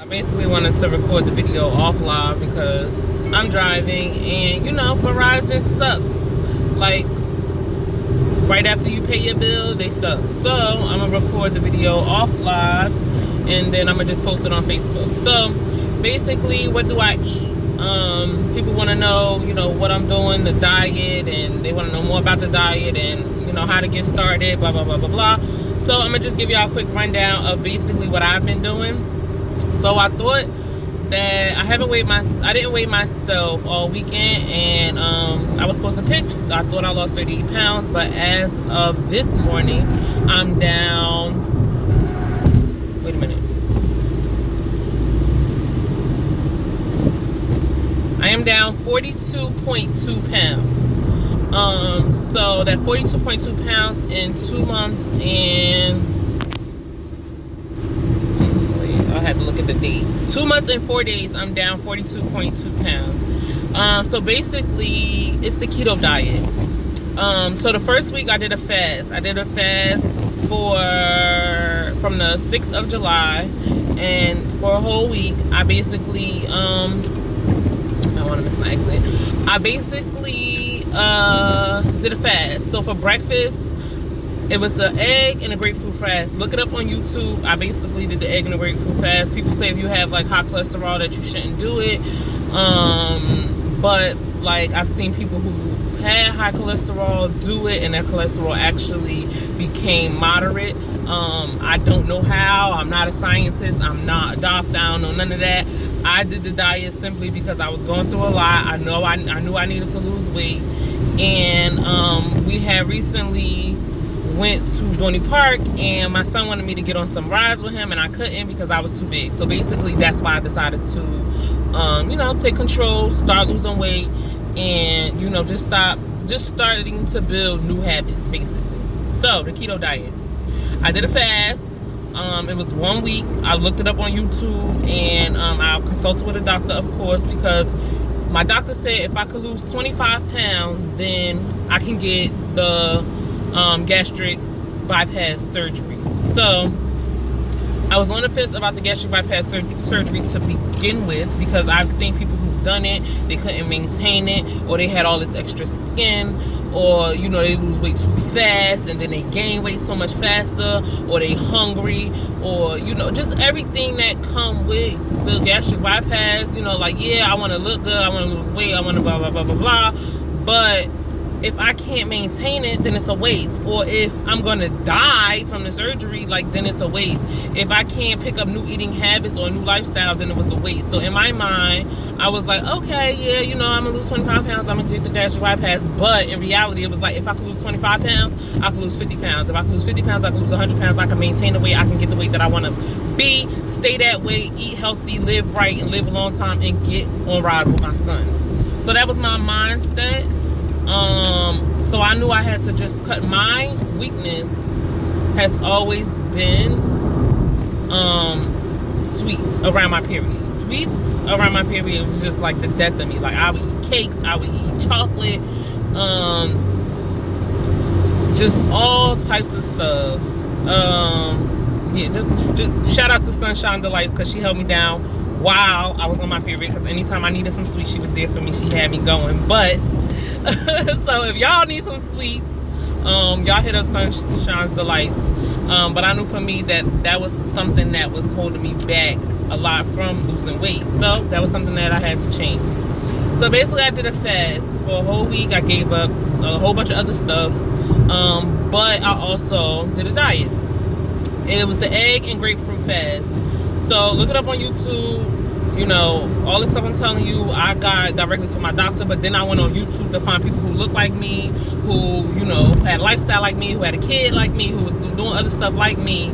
I basically wanted to record the video off live because I'm driving and you know Verizon sucks. Like right after you pay your bill, they suck. So I'm gonna record the video off live and then I'm gonna just post it on Facebook. So basically, what do I eat? People want to know, you know, what I'm doing, the diet, and they want to know more about the diet and you know how to get started, blah blah blah blah blah. So I'm gonna just give y'all a quick rundown of basically what I've been doing. So I thought that I didn't weigh myself all weekend, and I was supposed to pitch. I thought I lost 38 pounds, but as of this morning, I'm down. Wait a minute. I am down 42.2 pounds. So that 42.2 pounds in 2 months and I had to look at the date. 2 months and 4 days, I'm down 42.2 pounds. So basically, it's the keto diet. So the first week I did a fast. I did a fast from the 6th of July, and for a whole week, I basically, I don't want to miss my exit. I basically did a fast. So for breakfast, it was the egg and a grapefruit fast. Look it up on YouTube. I basically did the egg and the grapefruit fast. People say if you have like high cholesterol that you shouldn't do it. But like I've seen people who had high cholesterol do it and their cholesterol actually became moderate. I don't know how. I'm not a scientist. I'm not a doctor. I don't know none of that. I did the diet simply because I was going through a lot. I knew I needed to lose weight. And we had recently went to Dorney Park, and my son wanted me to get on some rides with him, and I couldn't because I was too big. So basically, that's why I decided to, you know, take control, start losing weight, and you know, just starting to build new habits, basically. So the keto diet, I did a fast. It was 1 week. I looked it up on YouTube, and I consulted with a doctor, of course, because my doctor said if I could lose 25 pounds, then I can get the gastric bypass surgery. So I was on the fence about the gastric bypass surgery to begin with, because I've seen people who've done it, they couldn't maintain it, or they had all this extra skin, or you know, they lose weight too fast and then they gain weight so much faster, or they hungry, or you know, just everything that come with the gastric bypass. You know, like, yeah, I want to look good, I want to lose weight, I want to blah blah blah blah blah, but if I can't maintain it, then it's a waste. Or if I'm gonna die from the surgery, like, then it's a waste. If I can't pick up new eating habits or a new lifestyle, then it was a waste. So in my mind, I was like, okay, yeah, you know, I'm gonna lose 25 pounds, I'm gonna get the gastric bypass. But in reality, it was like, if I could lose 25 pounds, I could lose 50 pounds. If I could lose 50 pounds, I could lose 100 pounds. I can maintain the weight, I can get the weight that I wanna be, stay that way, eat healthy, live right, and live a long time, and get on rides with my son. So that was my mindset. So I knew I had to just cut. My weakness has always been sweets around my period. Sweets around my period was just like the death of me. Like, I would eat cakes, I would eat chocolate, just all types of stuff. Yeah, just shout out to Sunshine Delights, because she held me down while I was on my period, because anytime I needed some sweets, she was there for me. She had me going. But so if y'all need some sweets, y'all hit up Sunshine's Delights. But I knew for me that was something that was holding me back a lot from losing weight. So that was something that I had to change. So basically, I did a fast for a whole week. I gave up a whole bunch of other stuff, but I also did a diet. It was the egg and grapefruit fast. So look it up on YouTube. You know, all the stuff I'm telling you, I got directly from my doctor, but then I went on YouTube to find people who look like me, who, you know, had a lifestyle like me, who had a kid like me, who was doing other stuff like me,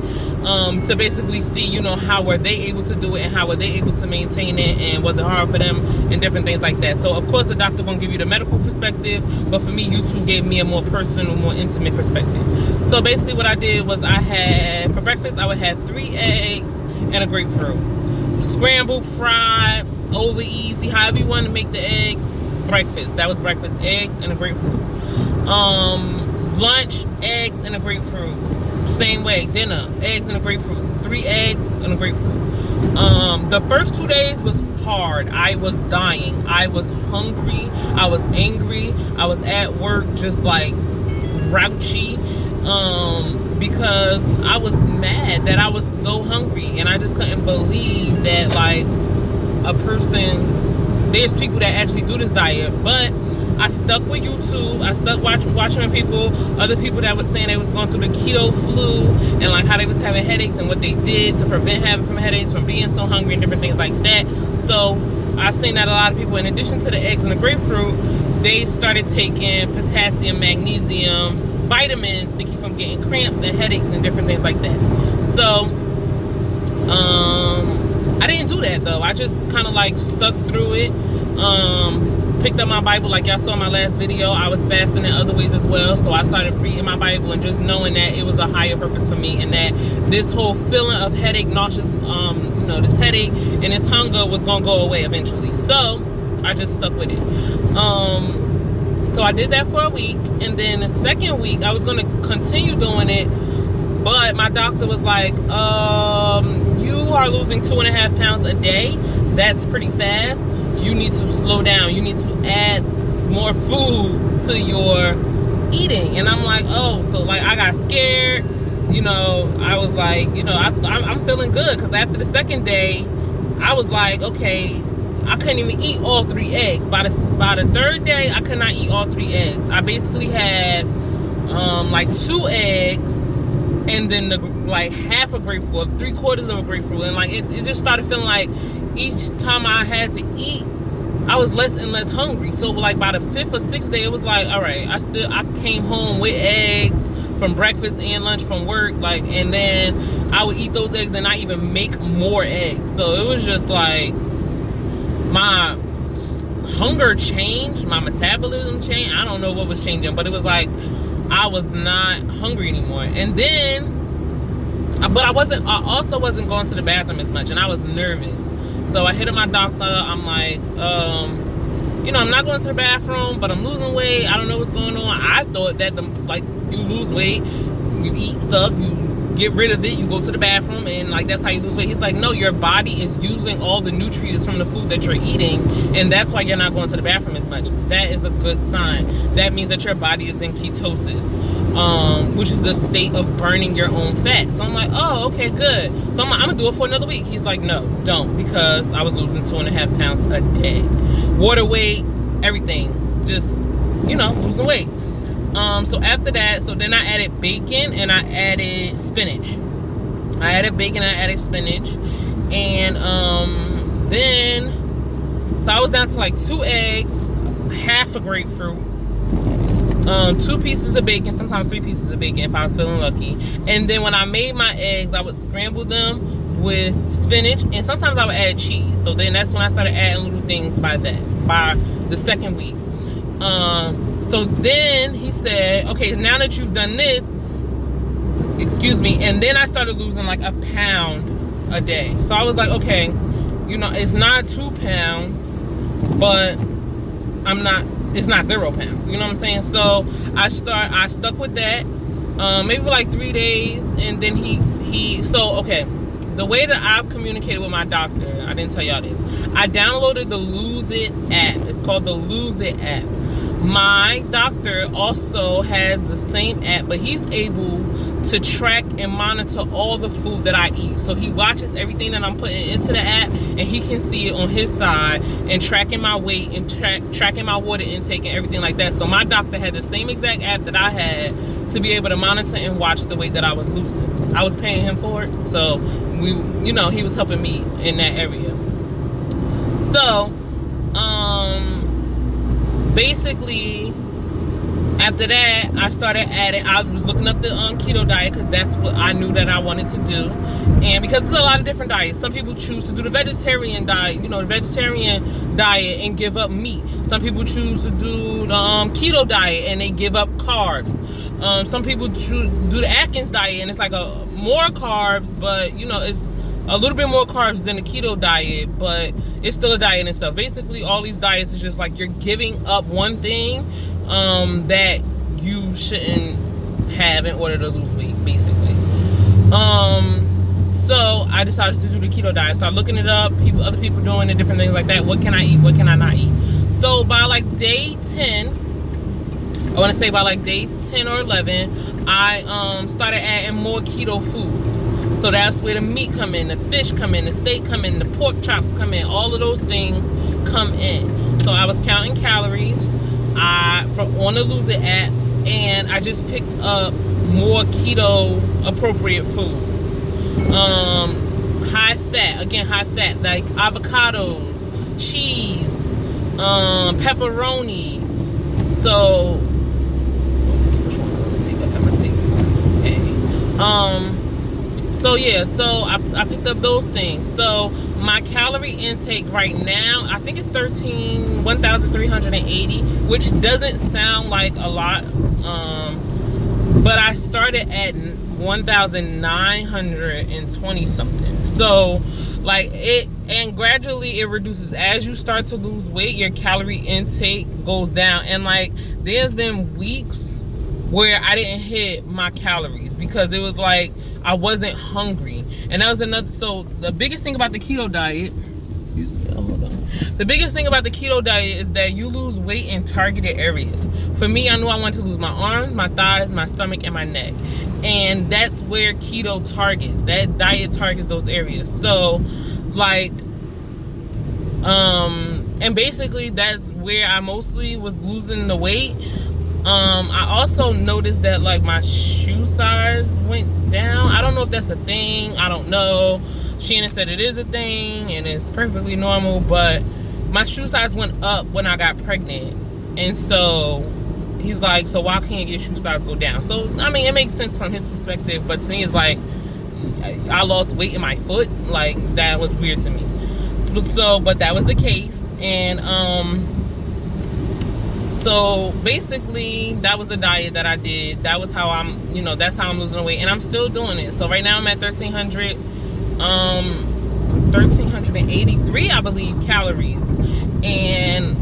to basically see, you know, how were they able to do it, and how were they able to maintain it, and was it hard for them, and different things like that. So of course the doctor gonna give you the medical perspective, but for me, YouTube gave me a more personal, more intimate perspective. So basically what I did was, I had, for breakfast, I would have 3 eggs and a grapefruit. Scrambled, fried, over easy, however you want to make the eggs. Breakfast, that was breakfast, eggs and a grapefruit. Lunch, eggs and a grapefruit. Same way. Dinner, eggs and a grapefruit. 3 eggs and a grapefruit. the first 2 days was hard. I was dying. I was hungry. I was angry. I was at work just like grouchy, because I was mad that I was so hungry, and I just couldn't believe that like there's people that actually do this diet. But I stuck with YouTube. I stuck watching other people that was saying they was going through the keto flu, and like how they was having headaches and what they did to prevent having from headaches, from being so hungry and different things like that. So I seen that a lot of people, in addition to the eggs and the grapefruit, they started taking potassium, magnesium, vitamins to keep from getting cramps and headaches and different things like that. So I didn't do that though. I just kind of like stuck through it. Picked up my Bible, like y'all saw in my last video. I was fasting in other ways as well, so I started reading my Bible and just knowing that it was a higher purpose for me, and that this whole feeling of headache, nauseous, this headache and this hunger was gonna go away eventually. So I just stuck with it. So I did that for a week, and then the second week I was gonna continue doing it, but my doctor was like, you are losing 2.5 pounds a day. That's pretty fast. You need to slow down. You need to add more food to your eating. And I'm like, oh, so like I got scared. I was like, I'm feeling good, because after the second day, I was like, okay, I couldn't even eat all 3 eggs. By the third day, I could not eat all 3 eggs. I basically had like 2 eggs, and then like half a grapefruit, or 3/4 of a grapefruit, and like it just started feeling like each time I had to eat, I was less and less hungry. So like by the 5th or 6th day, it was like, all right, I came home with eggs from breakfast and lunch from work, like, and then I would eat those eggs and not even make more eggs. So it was just like my hunger changed, my metabolism changed. I don't know what was changing, but it was like I was not hungry anymore. And then, but I also wasn't going to the bathroom as much, and I was nervous. So I hit up my doctor. I'm like, I'm not going to the bathroom, but I'm losing weight. I don't know what's going on. I thought that you lose weight, you eat stuff, you get rid of it, you go to the bathroom, and like that's how you lose weight. He's like, no, your body is using all the nutrients from the food that you're eating, and that's why you're not going to the bathroom as much. That is a good sign. That means that your body is in ketosis, which is the state of burning your own fat. So I'm like, oh, okay, good. So I'm gonna do it for another week. He's like, no, don't, because I was losing 2.5 pounds a day. Water weight, everything, just, losing weight. So after that, so then I added bacon and I added spinach. I added bacon and I added spinach. And then, so I was down to like 2 eggs, half a grapefruit, 2 pieces of bacon, sometimes 3 pieces of bacon if I was feeling lucky. And then when I made my eggs, I would scramble them with spinach, and sometimes I would add cheese. So then that's when I started adding little things by the second week. So then he said, okay, now that you've done this, and then I started losing like 1 pound a day. So I was like, okay, it's not 2 pounds, but it's not 0 pounds. You know what I'm saying? So I stuck with that, maybe for like 3 days, and then the way that I've communicated with my doctor, I didn't tell y'all this. I downloaded the Lose It app. It's called the Lose It app. My doctor also has the same app, but he's able to track and monitor all the food that I eat. So he watches everything that I'm putting into the app, and he can see it on his side, and tracking my weight and tracking my water intake and everything like that. So my doctor had the same exact app that I had to be able to monitor and watch the weight that I was losing. I was paying him for it, so he was helping me in that area. So basically after that, I started adding, I was looking up the keto diet, because that's what I knew that I wanted to do. And because there's a lot of different diets. Some people choose to do the vegetarian diet, the vegetarian diet, and give up meat. Some people choose to do the keto diet and they give up carbs. Some people choose to do the Atkins diet, and it's like more carbs, but it's a little bit more carbs than the keto diet, but it's still a diet and stuff. Basically, all these diets is just like you're giving up one thing that you shouldn't have in order to lose weight, basically. So I decided to do the keto diet. Start looking it up, other people doing it, different things like that. What can I eat? What can I not eat? So by like day 10, I want to say by like day 10 or 11, I started adding more keto foods. So that's where the meat come in, the fish come in, the steak come in, the pork chops come in, all of those things come in. So I was counting calories on the Lose It app, and I just picked up more keto appropriate food. High fat, like avocados, cheese, pepperoni. So I forget which one I'm gonna take. I gotta take. So yeah, so I picked up those things. So my calorie intake right now, I think it's 1,380, which doesn't sound like a lot. But I started at 1,920 something. So like and gradually it reduces as you start to lose weight. Your calorie intake goes down, and like there's been weeks where I didn't hit my calories because it was like I wasn't hungry. And that was another. So the biggest thing about the keto diet, excuse me, hold on. The biggest thing about the keto diet is that you lose weight in targeted areas. For me, I knew I wanted to lose my arms, my thighs, my stomach, and my neck. And that's where keto targets. That diet targets those areas. So like, and basically that's where I mostly was losing the weight. I also noticed that like my shoe size went down. I don't know if that's a thing. I don't know. Shannon said it is a thing and it's perfectly normal, but my shoe size went up when I got pregnant. And so he's like, so why can't your shoe size go down? So I mean, it makes sense from his perspective, but to me it's like I lost weight in my foot. Like that was weird to me. So but that was the case. And so basically that was the diet that I did. That was how I'm, that's how I'm losing weight, and I'm still doing it. So right now I'm at 1,383, I believe, calories. And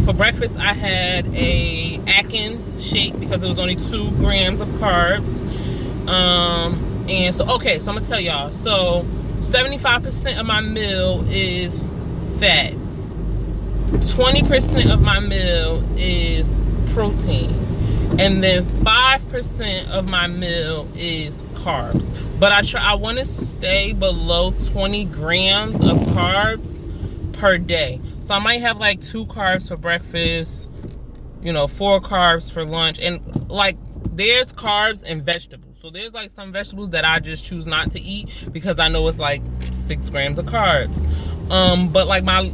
for breakfast I had a Atkins shake because it was only 2 grams of carbs. And so okay, so I'm gonna tell y'all. So 75% of my meal is fat. 20% of my meal is protein, and then 5% of my meal is carbs. But I want to stay below 20 grams of carbs per day. So I might have like 2 carbs for breakfast, 4 carbs for lunch, and like there's carbs and vegetables. So there's like some vegetables that I just choose not to eat because I know it's like 6 grams of carbs. But like my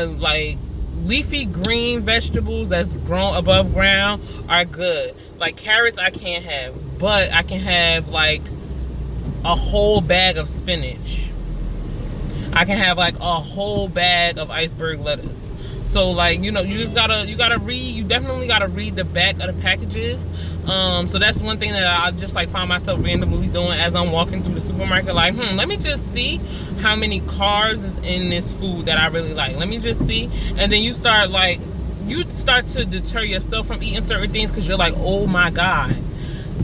like leafy green vegetables that's grown above ground are good. Like carrots I can't have, but I can have like a whole bag of spinach. I can have like a whole bag of iceberg lettuce. So like, you definitely gotta read the back of the packages. So that's one thing that I just like find myself randomly doing as I'm walking through the supermarket. Like, let me just see how many carbs is in this food that I really like. Let me just see. And then you start to deter yourself from eating certain things because you're like, oh my God,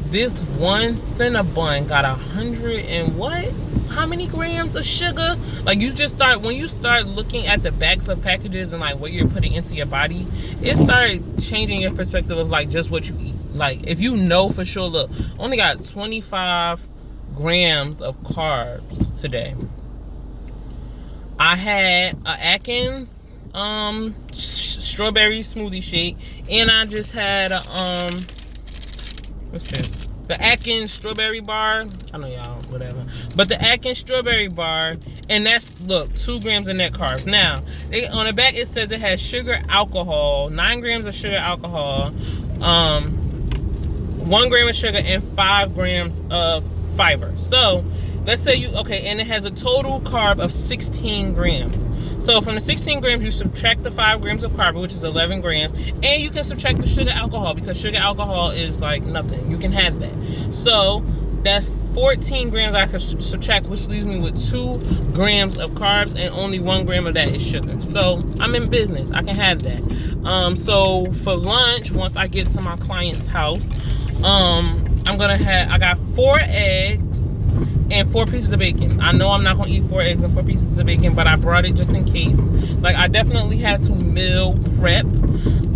this one Cinnabon got 100 and what? How many grams of sugar? Like when you start looking at the backs of packages and like what you're putting into your body, it started changing your perspective of like just what you eat. Like if you know for sure, look, only got 25 grams of carbs today. I had a Atkins strawberry smoothie shake, and I just had a what's this? The Atkins strawberry bar. I know y'all, whatever. But the Atkins strawberry bar, and that's, look, 2 grams of net carbs. Now, on the back it says it has sugar, alcohol, 9 grams of sugar, alcohol, 1 gram of sugar, and 5 grams of fiber. So, let's say and it has a total carb of 16 grams. So from the 16 grams, you subtract the 5 grams of carb, which is 11 grams, and you can subtract the sugar alcohol because sugar alcohol is like nothing. You can have that. So that's 14 grams I can subtract, which leaves me with 2 grams of carbs, and only 1 gram of that is sugar. So I'm in business. I can have that. So for lunch, once I get to my client's house, I got 4 eggs and 4 pieces of bacon. I know I'm not gonna eat 4 eggs and 4 pieces of bacon, but I brought it just in case. Like, I definitely had to meal prep.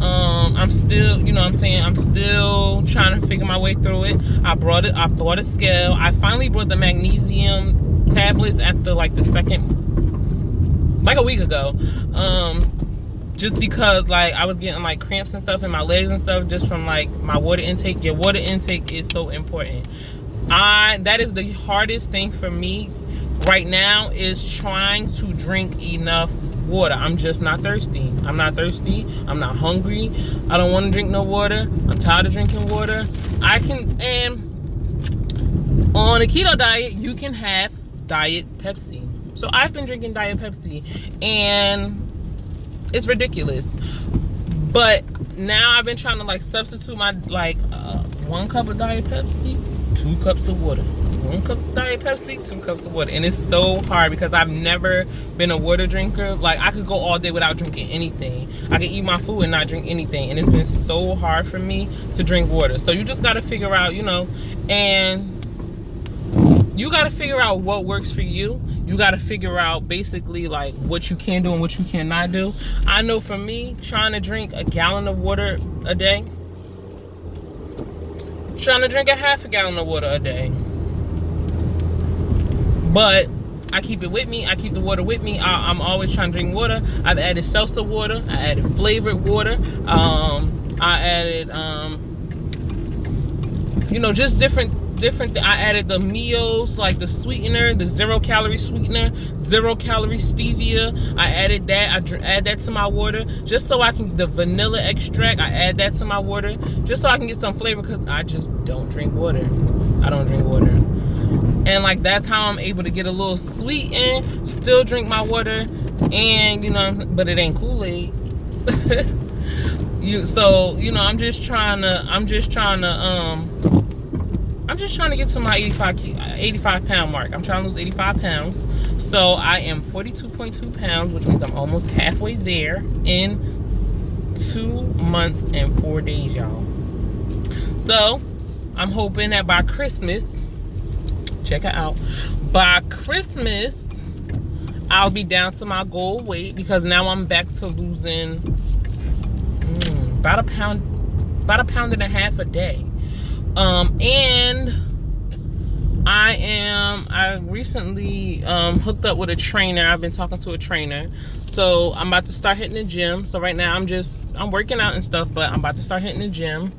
I'm still, you know what I'm saying, I'm still trying to figure my way through it. I bought a scale. I finally brought the magnesium tablets after like the second, like a week ago. Just because like I was getting like cramps and stuff in my legs and stuff just from like my water intake. Your water intake is so important. That is the hardest thing for me right now, is trying to drink enough water. I'm just not thirsty. I'm not thirsty. I'm not hungry. I don't want to drink no water. I'm tired of drinking water. And on a keto diet, you can have Diet Pepsi. So I've been drinking Diet Pepsi, and it's ridiculous. But now I've been trying to like substitute my 1 cup of Diet Pepsi, 2 cups of water. 1 cup of Diet Pepsi, 2 cups of water. And it's so hard because I've never been a water drinker. Like, I could go all day without drinking anything. I could eat my food and not drink anything. And it's been so hard for me to drink water. So you just gotta figure out, you know, and you gotta figure out what works for you. You gotta figure out basically like what you can do and what you cannot do. I know for me, trying to drink a gallon of water a day, trying to drink a half a gallon of water a day. But I keep it with me. I keep the water with me. I'm always trying to drink water. I've added seltzer water. I added flavored water. I added, you know, just different. I added the Mios, like the sweetener, the 0-calorie sweetener, 0-calorie stevia. I added that. I add that to my water just so I can, the vanilla extract, I add that to my water just so I can get some flavor, because I just don't drink water. I don't drink water. And like, that's how I'm able to get a little sweet and still drink my water. And, you know, but it ain't Kool-Aid. So, you know, I'm just trying to get to my 85 pound mark. I'm trying to lose 85 pounds. So I am 42.2 pounds, which means I'm almost halfway there in 2 months and 4 days, y'all. So I'm hoping that by Christmas, check it out, by Christmas, I'll be down to my goal weight, because now I'm back to losing about a pound and a half a day. And I recently hooked up with a trainer. I've been talking to a trainer. So I'm about to start hitting the gym. So right now I'm working out and stuff, but I'm about to start hitting the gym.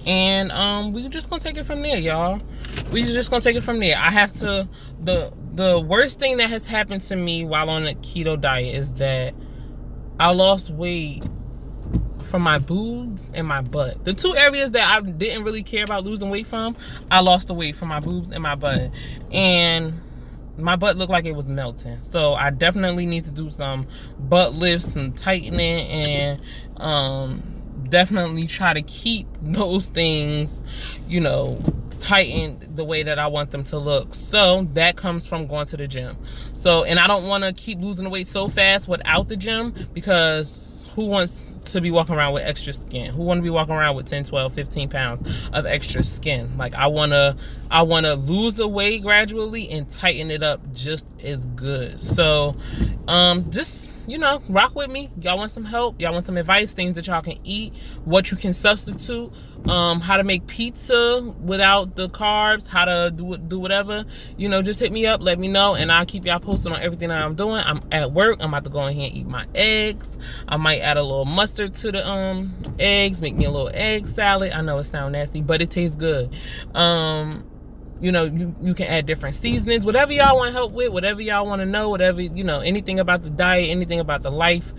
And we're just gonna take it from there, y'all. We're just gonna take it from there. I have to, the worst thing that has happened to me while on a keto diet is that I lost weight from my boobs and my butt. The 2 areas that I didn't really care about losing weight from, I lost the weight from my boobs and my butt. And my butt looked like it was melting. So I definitely need to do some butt lifts, some tightening, and definitely try to keep those things, you know, tightened the way that I want them to look. So that comes from going to the gym. So, and I don't want to keep losing the weight so fast without the gym, because who wants to be walking around with extra skin? Who want to be walking around with 10, 12, 15 pounds of extra skin? Like, I want to lose the weight gradually and tighten it up just as good. So just, you know, rock with me. Y'all want some help? Y'all want some advice, things that y'all can eat, what you can substitute, how to make pizza without the carbs, how to do whatever, you know, just hit me up, let me know, and I'll keep y'all posted on everything that I'm doing. I'm at work. I'm about to go in here and eat my eggs. I might add a little mustard to the eggs, make me a little egg salad. I know it sounds nasty, but it tastes good. You know, you can add different seasonings, whatever y'all want help with, whatever y'all want to know, whatever, you know, anything about the diet, anything about the life,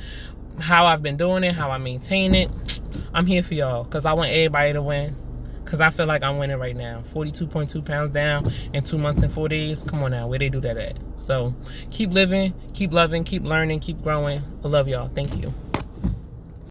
how I've been doing it, how I maintain it. I'm here for y'all, because I want everybody to win, because I feel like I'm winning right now. 42.2 pounds down in 2 months and 4 days. Come on now, where they do that at? So keep living, keep loving, keep learning, keep growing. I love y'all. Thank you.